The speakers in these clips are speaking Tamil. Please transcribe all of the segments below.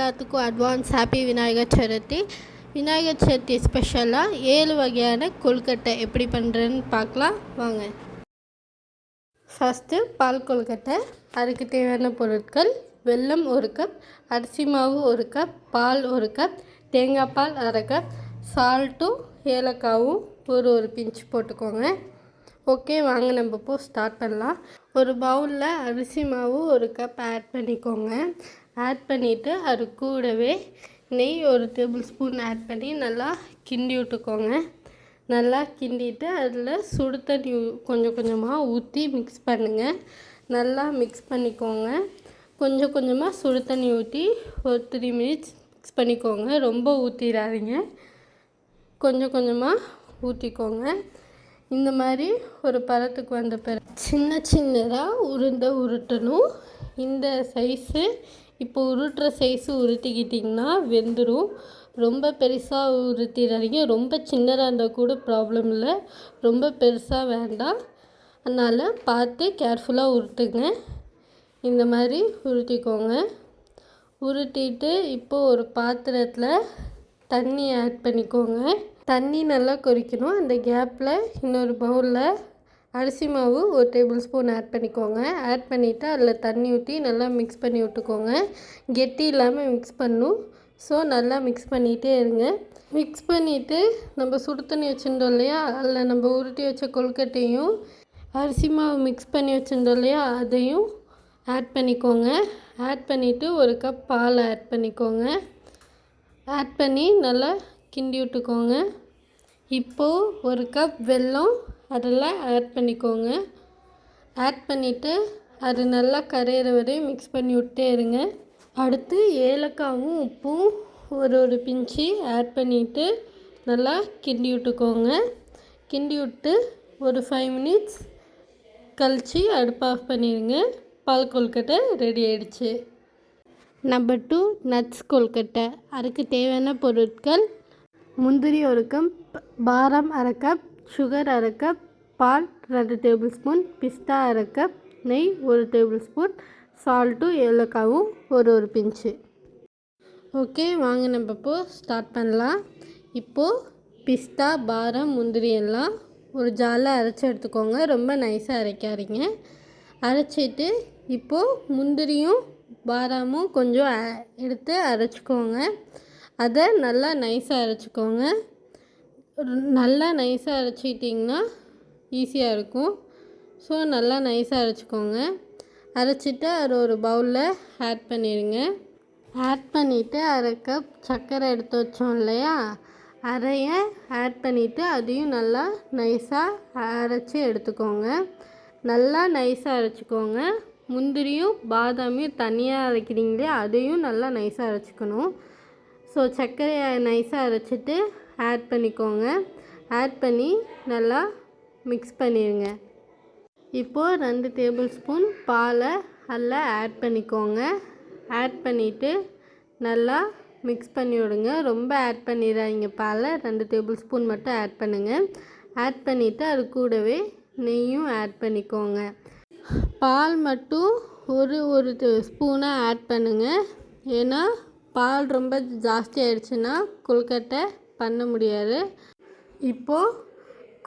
எல்லாத்துக்கும் அட்வான்ஸ் ஹாப்பி விநாயகர் சதுர்த்தி. விநாயகர் சதுர்த்தி ஸ்பெஷலாக 7 வகையான கொழுக்கட்டை எப்படி பண்ணுறதுன்னு பார்க்கலாம் வாங்க. ஃபஸ்ட்டு பால் கொழுக்கட்டை. அதுக்கு தேவையான பொருட்கள்: வெல்லம் 1 கப், அரிசி மாவு 1 கப், பால் 1 கப், தேங்காய் பால் 1/2 கப், சால்ட்டும் ஏலக்காவும் ஒரு பிஞ்ச் போட்டுக்கோங்க. ஓகே, வாங்க நம்ம இப்போ ஸ்டார்ட் பண்ணலாம். ஒரு பவுலில் அரிசி மாவு 1 கப் ஆட் பண்ணிக்கோங்க. ஆட் பண்ணிவிட்டு அது கூடவே நெய் 1 டேபிள் ஸ்பூன் ஆட் பண்ணி நல்லா கிண்டி விட்டுக்கோங்க. நல்லா கிண்டிட்டு அதில் சுடு தண்ணி கொஞ்சம் கொஞ்சமாக ஊற்றி மிக்ஸ் பண்ணுங்கள். நல்லா மிக்ஸ் பண்ணிக்கோங்க. கொஞ்சம் கொஞ்சமாக சுடு தண்ணி ஊற்றி ஒரு 3 மினிட்ஸ் மிக்ஸ் பண்ணிக்கோங்க. ரொம்ப ஊற்றிடாதீங்க, கொஞ்சம் கொஞ்சமாக ஊற்றிக்கோங்க. இந்த மாதிரி ஒரு பதத்துக்கு வந்த பிறகு சின்னதாக உருட்டணும். இந்த சைஸு இப்போ உருட்டுற சைஸு உருட்டிக்கிட்டிங்கன்னா வெந்துடும். ரொம்ப பெருசாக உருட்டிடாதீங்க. ரொம்ப சின்னதாக இருந்தால் கூட ப்ராப்ளம் இல்லை, ரொம்ப பெருசாக வேண்டாம். அதனால் பார்த்து கேர்ஃபுல்லாக உருட்டுங்க. இந்த மாதிரி உருட்டிக்கோங்க. உருட்டிட்டு இப்போது ஒரு பாத்திரத்தில் தண்ணி ஆட் பண்ணிக்கோங்க. தண்ணி நல்லா கொதிக்கணும். அந்த கேப்பில் இன்னொரு பவுலில் அரிசி மாவு 1 டேபிள் ஸ்பூன் ஆட் பண்ணிக்கோங்க. ஆட் பண்ணிவிட்டு அதில் தண்ணி ஊற்றி நல்லா மிக்ஸ் பண்ணி விட்டுக்கோங்க. கெட்டி இல்லாமல் மிக்ஸ் பண்ணணும். ஸோ நல்லா மிக்ஸ் பண்ணிகிட்டே இருங்க. மிக்ஸ் பண்ணிவிட்டு நம்ம சுடு தண்ணி வச்சுருந்தோம் இல்லையா, அதில் நம்ம உருட்டி வச்ச கொழுக்கட்டையும் அரிசி மாவு மிக்ஸ் பண்ணி வச்சுருந்தோம் இல்லையா, அதையும் ஆட் பண்ணிக்கோங்க. ஆட் பண்ணிவிட்டு 1 கப் பால் ஆட் பண்ணிக்கோங்க. ஆட் பண்ணி நல்லா கிண்டி விட்டுக்கோங்க. இப்போது 1 கப் வெல்லம் அதெல்லாம் ஆட் பண்ணிக்கோங்க. ஆட் பண்ணிவிட்டு அது நல்லா கரையிற வரையும் மிக்ஸ் பண்ணி விட்டே இருங்க. அடுத்து ஏலக்காவும் உப்பும் ஒரு பிஞ்சு ஆட் பண்ணிவிட்டு நல்லா கிண்டி விட்டுக்கோங்க. கிண்டி விட்டு ஒரு 5 மினிட்ஸ் கழித்து அடுப்பு ஆஃப் பண்ணிடுங்க. பால் கொழுக்கட்டை ரெடி ஆகிடுச்சு. நம்பர் 2 நட்ஸ் கொழுக்கட்டை. அதுக்கு தேவையான பொருட்கள்: முந்திரி 1 கப், பாதாம் 1/2 கப், சுகர் 1/2 கப், பால் 2 டேபிள் ஸ்பூன், பிஸ்தா 1/2 கப், நெய் 1 டேபிள் ஸ்பூன், சால்ட்டும் ஏலக்காவும் ஒரு பிஞ்சு. ஓகே, வாங்க நம்ம இப்போது ஸ்டார்ட் பண்ணலாம். இப்போது பிஸ்தா, பாதாம், முந்திரி எல்லாம் ஒரு ஜாரில் அரைச்சி எடுத்துக்கோங்க. ரொம்ப நைஸாக அரைக்காதீங்க. அரைச்சிட்டு இப்போது முந்திரியும் பாதாமும் கொஞ்சம் எடுத்து அரைச்சிக்கோங்க. அதை நல்லா நைஸாக அரைச்சிக்கோங்க. நல்லா நைஸாக அரைச்சிட்டிங்கன்னா ஈஸியாக இருக்கும். ஸோ நல்லா நைஸாக அரைச்சிக்கோங்க. அரைச்சிட்டு அதை ஒரு பவுலில் ஆட் பண்ணிடுங்க. ஆட் பண்ணிவிட்டு 1/2 கப் சர்க்கரை எடுத்து வச்சோம் இல்லையா, அதையை ஆட் பண்ணிவிட்டு அதையும் நல்லா நைஸாக அரைச்சி எடுத்துக்கோங்க. நல்லா நைஸாக அரைச்சிக்கோங்க. முந்திரியும் பாதாமையும் தனியாக அரைக்கிறீங்களே, அதையும் நல்லா நைஸாக அரைச்சிக்கணும். ஸோ சர்க்கரையை நைஸாக அரைச்சிட்டு ஆட் பண்ணிக்கோங்க. ஆட் பண்ணி நல்லா மிக்ஸ் பண்ணிடுங்க. இப்போது 2 டேபிள் ஸ்பூன் பாலை அதில் ஆட் பண்ணிக்கோங்க. ஆட் பண்ணிவிட்டு நல்லா மிக்ஸ் பண்ணி விடுங்க. ரொம்ப ஆட் பண்ணிடாதீங்க பாலை, 2 டேபிள் ஸ்பூன் மட்டும் ஆட் பண்ணுங்கள். ஆட் பண்ணிவிட்டு அது கூடவே நெய்யும் ஆட் பண்ணிக்கோங்க. பால் மட்டும் ஒரு ஸ்பூனாக ஆட் பண்ணுங்கள். ஏன்னா பால் ரொம்ப ஜாஸ்தி ஆகிடுச்சுன்னா கொழுக்கட்டை பண்ண முடியாது. இப்போது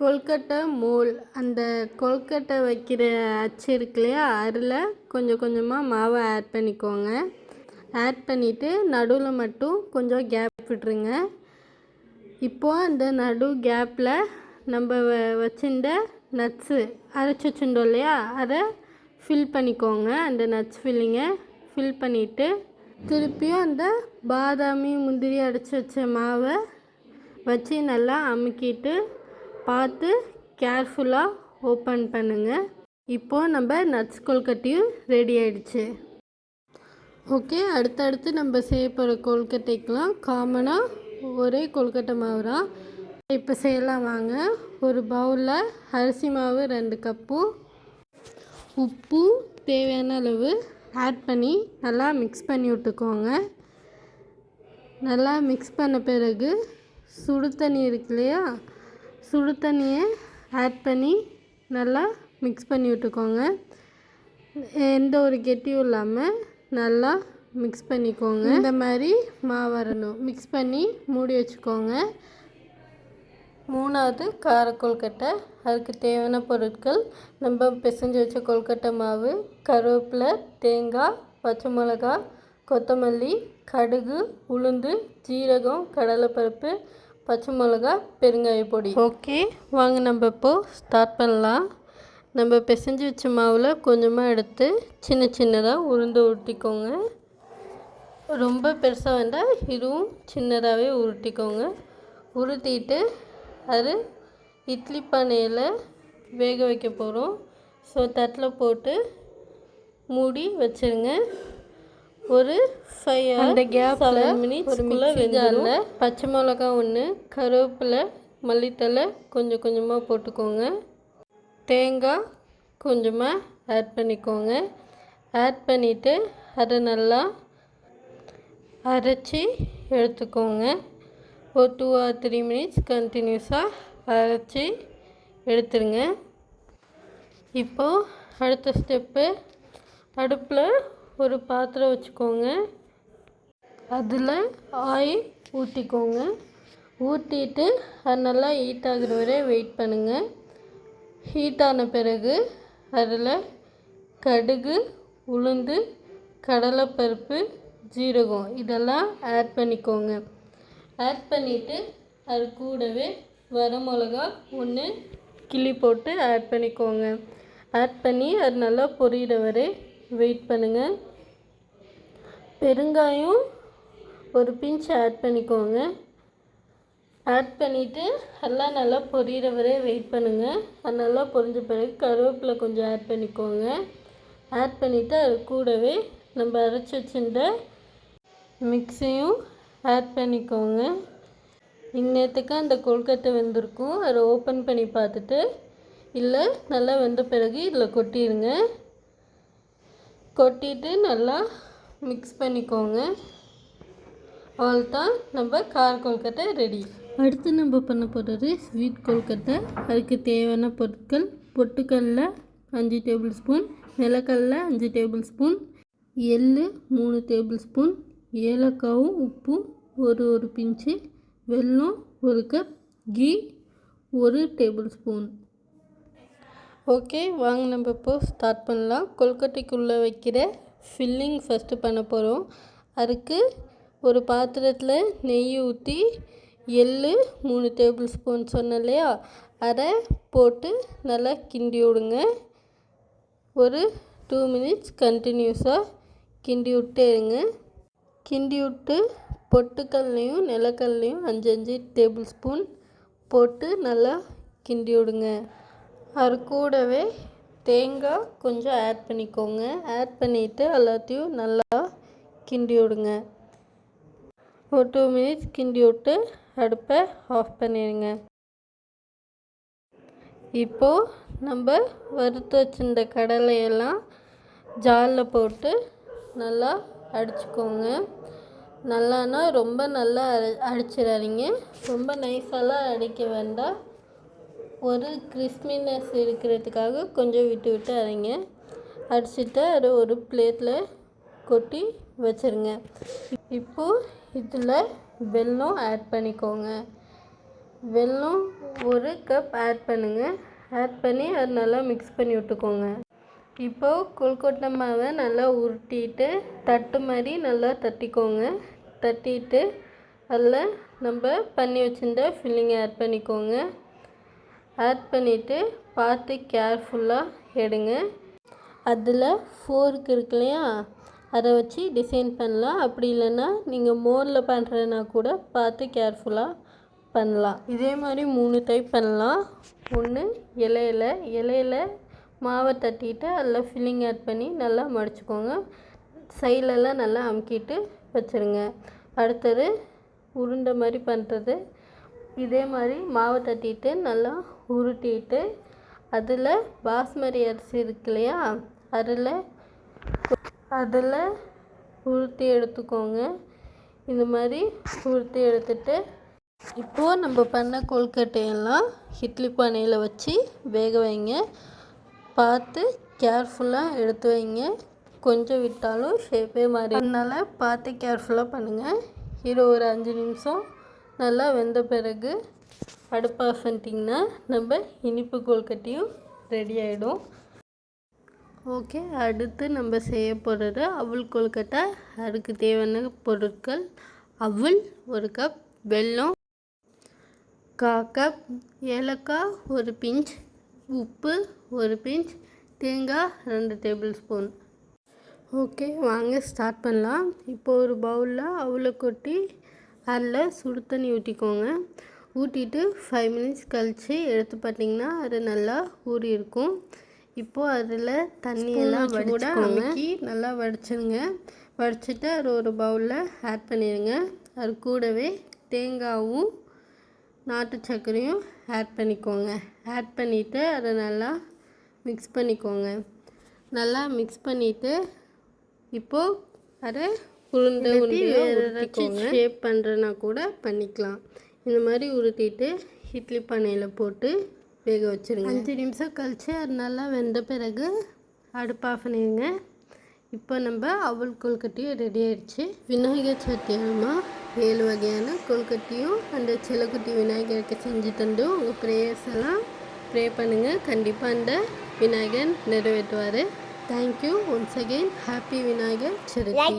கொழுக்கட்டை மோல், அந்த கொழுக்கட்டை வைக்கிற அச்சு இருக்கு இல்லையா, அதில் கொஞ்சம் கொஞ்சமாக மாவை ஆட் பண்ணிக்கோங்க. ஆட் பண்ணிவிட்டு நடுவில் மட்டும் கொஞ்சம் கேப் விட்டுருங்க. இப்போது அந்த நடு கேப்பில் நம்ம வச்சுருந்த நட்ஸு அரைச்சி வச்சுருந்தோம் இல்லையா, அதை ஃபில் பண்ணிக்கோங்க. அந்த நட்ஸ் ஃபில்லிங்கை ஃபில் பண்ணிவிட்டு திருப்பியும் அந்த பாதாமி முந்திரி அரைச்சி வச்ச மாவை வச்சு நல்லா அமுக்கிட்டு பார்த்து கேர்ஃபுல்லாக ஓப்பன் பண்ணுங்கள். இப்போது நம்ம நட்ஸ் கொழுக்கட்டையும் ரெடி ஆகிடுச்சு. ஓகே, அடுத்தடுத்து நம்ம செய்ய போகிற கொழுக்கட்டைக்கெலாம் காமனாக ஒரே கொழுக்கட்டை மாவு தான். இப்போ செய்யலாம் வாங்க. ஒரு பவுலில் அரிசி மாவு 2 கப்பும் உப்பு தேவையான அளவு ஆட் பண்ணி நல்லா மிக்ஸ் பண்ணி விட்டுக்கோங்க. நல்லா மிக்ஸ் பண்ண பிறகு சுடு தண்ணி இருக்கு இல்லையா, சுடு தண்ணியை ஆட் பண்ணி நல்லா மிக்ஸ் பண்ணி விட்டுக்கோங்க. எந்த ஒரு கெட்டியும் இல்லாமல் நல்லா மிக்ஸ் பண்ணிக்கோங்க. இந்த மாதிரி மாவு வரணும். மிக்ஸ் பண்ணி மூடி வச்சுக்கோங்க. 3வது கார கொழுக்கட்டை. அதுக்கு தேவையான பொருட்கள்: நம்ம பிசைஞ்சு வச்ச கொழுக்கட்டை மாவு, கருவேப்பிலை, தேங்காய், பச்சை மிளகா, கொத்தமல்லி, கடுகு, உளுந்து, ஜீரகம், கடலைப்பருப்பு, பச்சை மிளகா, பெருங்காய பொடி. ஓகே, வாங்க நம்ம இப்போது ஸ்டார்ட் பண்ணலாம். நம்ம பிசைஞ்சு வச்ச மாவில் கொஞ்சமாக எடுத்து சின்ன சின்னதாக உருண்டை உருட்டிக்கோங்க. ரொம்ப பெருசாக வேண்டாம், இதுவும் சின்னதாகவே உருட்டிக்கோங்க. உருட்டிட்டு அது இட்லி பானையில் வேக வைக்க போகிறோம். ஸோ தட்டில் போட்டு மூடி வச்சுருங்க. ஒரு 5 அந்த கேப் 7 மினிட்ஸ்க்குள்ளே வெந்தால பச்சை மிளகா 1, கருவேப்பிலை, மல்லித்தலை கொஞ்சம் கொஞ்சமாக போட்டுக்கோங்க. தேங்காய் கொஞ்சமாக ஆட் பண்ணிக்கோங்க. ஆட் பண்ணிவிட்டு அதை நல்லா அரைச்சி எடுத்துக்கோங்க. ஒரு 2 or 3 மினிட்ஸ் கண்டினியூஸாக அரைச்சி எடுத்துருங்க. இப்போது அடுத்த ஸ்டெப்பு, அடுப்பில் ஒரு பாத்திரம் வச்சுக்கோங்க. அதில் ஆயில் ஊற்றிக்கோங்க. ஊற்றிட்டு அது நல்லா ஹீட் ஆகிற வரை வெயிட் பண்ணுங்கள். ஹீட் ஆன பிறகு அதில் கடுகு, உளுந்து, கடலைப்பருப்பு, ஜீரகம் இதெல்லாம் ஆட் பண்ணிக்கோங்க. ஆட் பண்ணிவிட்டு அது கூடவே வரமிளகா 1 கிள்ளி போட்டு ஆட் பண்ணிக்கோங்க. ஆட் பண்ணி அது நல்லா பொரியிற வரை வெயிட் பண்ணுங்கள். பெருங்காயம் ஒரு பிஞ்ச் ஆட் பண்ணிக்கோங்க. ஆட் பண்ணிவிட்டு எல்லாம் நல்லா பொரியிற வரை வெயிட் பண்ணுங்கள். அது நல்லா பொரிஞ்ச பிறகு கருவேப்பிலை கொஞ்சம் ஆட் பண்ணிக்கோங்க. ஆட் பண்ணிவிட்டு அது கூடவே நம்ம அரைச்சி வச்சுருந்த மிக்ஸையும் ஆட் பண்ணிக்கோங்க. இந்நேரத்துக்கு அந்த கொழுக்கட்டை வெந்திருக்கும். அதை ஓப்பன் பண்ணி பார்த்துட்டு இல்லை நல்லா வெந்த பிறகு இதில் கொட்டிடுங்க. கொட்டிட்டு நல்லா மிக்ஸ் பண்ணிக்கோங்க. அவ்வளோதான், நம்ம கார கொழுக்கட்டை ரெடி. அடுத்து நம்ம பண்ண போகிறது ஸ்வீட் கொழுக்கட்டை. அதுக்கு தேவையான பொருட்கள்: பொட்டுக்கடலை 5 டேபிள் ஸ்பூன், நிலக்கடலை 5 டேபிள் ஸ்பூன், எள் 3 டேபிள் ஸ்பூன், ஏலக்காவும் உப்பும் ஒரு பிஞ்சு, வெல்லம் 1 cup, ghee 1 tablespoon. Okay, வாங்க நம்ம இப்போது ஸ்டார்ட் பண்ணலாம். கொழுக்கட்டைக்குள்ளே வைக்கிற ஃபில்லிங் ஃபஸ்ட்டு பண்ண போகிறோம். அதுக்கு ஒரு பாத்திரத்தில் நெய் ஊற்றி எள் 3 டேபிள் ஸ்பூன் சொன்னேன் இல்லையா, அதை போட்டு நல்லா கிண்டி விடுங்க. ஒரு 2 மினிட்ஸ் கண்டினியூஸாக கிண்டி விட்டே இருங்க. கிண்டி விட்டு பொட்டுக்கல்லையும் நிலக்கல்லையும் 5 டேபிள் ஸ்பூன் போட்டு நல்லா கிண்டி விடுங்க. அது கூடவே தேங்காய் கொஞ்சம் ஆட் பண்ணிக்கோங்க. ஆட் பண்ணிவிட்டு எல்லாத்தையும் நல்லா கிண்டி விடுங்க. ஒரு 2 மினிட்ஸ் கிண்டி விட்டு அடுப்பை ஆஃப் பண்ணிடுங்க. இப்போது நம்ம வறுத்து வச்சுருந்த கடலையெல்லாம் ஜாலில் போட்டு நல்லா அடிச்சுக்கோங்க. நல்லானா ரொம்ப நல்லா அடிச்சிடாதீங்க, ரொம்ப நைஸாலாம் அடிக்க வேண்டாம். ஒரு கிறிஸ்பினஸ் இருக்கிறதுக்காக கொஞ்சம் விட்டு விட்டு அரைங்க. அடிச்சுட்டு அதை ஒரு பிளேட்டில் கொட்டி வச்சுருங்க. இப்போது இதில் வெல்லம் ஆட் பண்ணிக்கோங்க. வெல்லம் 1 கப் ஆட் பண்ணுங்கள். ஆட் பண்ணி அது நல்லா மிக்ஸ் பண்ணி விட்டுக்கோங்க. இப்போது கொழுக்கட்டை மாவை நல்லா உருட்டிட்டு தட்டு மாதிரி நல்லா தட்டிக்கோங்க. தட்டிட்டு அதில் நம்ம பண்ணி வச்சுருந்த ஃபில்லிங் ஆட் பண்ணிக்கோங்க. ஆட் பண்ணிவிட்டு பார்த்து கேர்ஃபுல்லாக எடுங்க. அதில் ஃபோர்க் இருக்கு இல்லையா, அதை வச்சு டிசைன் பண்ணலாம். அப்படி இல்லைன்னா நீங்கள் மோரில் பண்ணுறதுனா கூட பார்த்து கேர்ஃபுல்லாக பண்ணலாம். இதே மாதிரி 3 டைப் பண்ணலாம். 1 இலையில் மாவை தட்டிட்டு அதில் ஃபில்லிங் ஆட் பண்ணி நல்லா மடிச்சுக்கோங்க. சைட்லலாம் நல்லா அமுக்கிட்டு வச்சுருங்க. அடுத்தது உருண்டை மாதிரி பண்ணுறது. இதே மாதிரி மாவை தட்டிட்டு நல்லா உருட்டிட்டு அதில் பாஸ்மதி அரிசி இருக்கு இல்லையா, அதில் உருட்டி எடுத்துக்கோங்க. இந்த மாதிரி உருட்டி எடுத்துட்டு இப்போது நம்ம பண்ண கொழுக்கட்டையெல்லாம் இட்லி பானையில் வச்சு வேக வைங்க. பார்த்து கேர்ஃபுல்லாக எடுத்து வைங்க. கொஞ்சம் விட்டாலும் ஷேப்பே மாறி, அதனால் பார்த்து கேர்ஃபுல்லாக பண்ணுங்கள். இது ஒரு 5 நிமிஷம் நல்லா வெந்த பிறகு அடுப்பு ஆஃப் பண்ணிட்டிங்கன்னா நம்ம இனிப்பு கொழுக்கட்டையும் ரெடி ஆகிடும். ஓகே, அடுத்து நம்ம செய்ய போகிறது அவல் கொழுக்கட்டை. அதுக்கு தேவையான பொருட்கள்: அவல் 1 கப், வெல்லம் 1/4 கப், ஏலக்காய் 1 பிஞ்ச், உப்பு 1 பிஞ்ச், தேங்காய் 2 டேபிள் ஸ்பூன். ஓகே, வாங்க ஸ்டார்ட் பண்ணலாம். இப்போ ஒரு பவுலில் அவலை கொட்டி அதில் சுடு தண்ணி ஊற்றிக்கோங்க. ஊற்றிட்டு 5 மினிட்ஸ் கழித்து எடுத்து பார்த்திங்கன்னா அது நல்லா ஊறி இருக்கும். இப்போது அதில் தண்ணியெல்லாம் வடிச்சு நல்லா வடிச்சுடுங்க. வடிச்சிட்டு அது ஒரு பவுலில் ஆட் பண்ணிடுங்க. அது கூடவே தேங்காயும் நாட்டு சர்க்கரையும் ஆட் பண்ணிக்கோங்க. ஆட் பண்ணிவிட்டு அதை நல்லா மிக்ஸ் பண்ணிக்கோங்க. நல்லா மிக்ஸ் பண்ணிவிட்டு இப்போது அதை உருண்டை உருட்டிக்கோங்க. ஷேப் பண்ணுறனா கூட பண்ணிக்கலாம். இந்த மாதிரி உருட்டிட்டு இட்லி பானையில் போட்டு வேக வச்சுருங்க. 5 நிமிஷம் கழித்து அது நல்லா வெந்த பிறகு அடுப்பு ஆஃப் பண்ணிடுங்க. இப்போ நம்ம அவல் கொழுக்கட்டையும் ரெடி ஆகிடுச்சு. விநாயகர் சதுர்த்தி அம்மா 7 வகையான கொழுக்கட்டையும் அந்த செல்லக்குட்டி விநாயகருக்கு செஞ்சு தந்து உங்கள் ப்ரேயர்ஸ் எல்லாம் ப்ரே பண்ணுங்கள். கண்டிப்பாக அந்த விநாயகர் நிறைவேற்றுவார். Thank you once again. Happy Vinayagar Chaturthi.